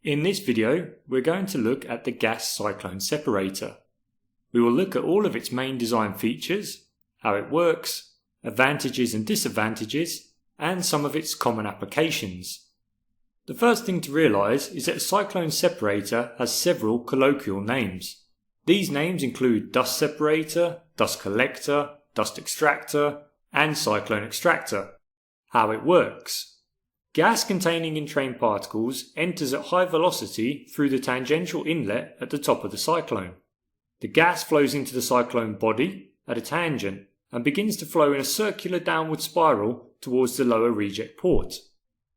In this video, we're going to look at the gas cyclone separator. We will look at all of its main design features, how it works, advantages and disadvantages, and some of its common applications. The first thing to realise is that a cyclone separator has several colloquial names. These names include dust separator, dust collector, dust extractor, and cyclone extractor. How it works. Gas containing entrained particles enters at high velocity through the tangential inlet at the top of the cyclone. The gas flows into the cyclone body at a tangent and begins to flow in a circular downward spiral towards the lower reject port.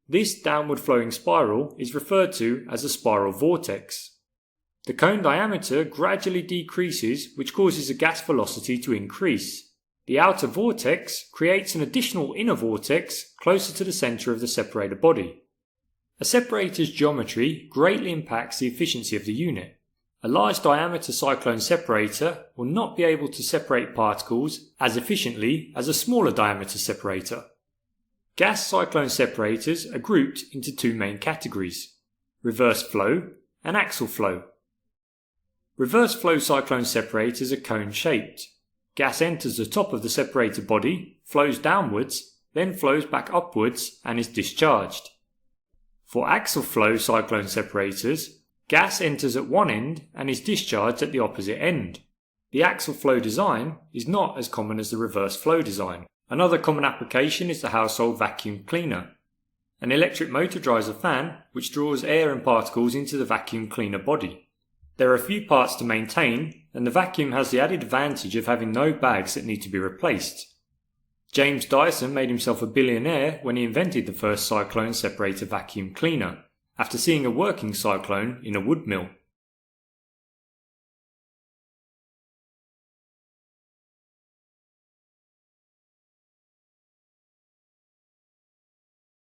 This downward flowing spiral is referred to as a spiral vortex. The cone diameter gradually decreases, which causes the gas velocity to increase. The outer vortex creates an additional inner vortex closer to the centre of the separator body. A separator's geometry greatly impacts the efficiency of the unit. A large diameter cyclone separator will not be able to separate particles as efficiently as a smaller diameter separator. Gas cyclone separators are grouped into two main categories: reverse flow and axial flow. Reverse flow cyclone separators are cone-shaped. Gas enters the top of the separator body, flows downwards, then flows back upwards and is discharged. For axial flow cyclone separators, gas enters at one end and is discharged at the opposite end. The axial flow design is not as common as the reverse flow design. Another common application is the household vacuum cleaner. An electric motor drives a fan which draws air and particles into the vacuum cleaner body. There are a few parts to maintain, and the vacuum has the added advantage of having no bags that need to be replaced. James Dyson made himself a billionaire when he invented the first cyclone separator vacuum cleaner, after seeing a working cyclone in a wood mill.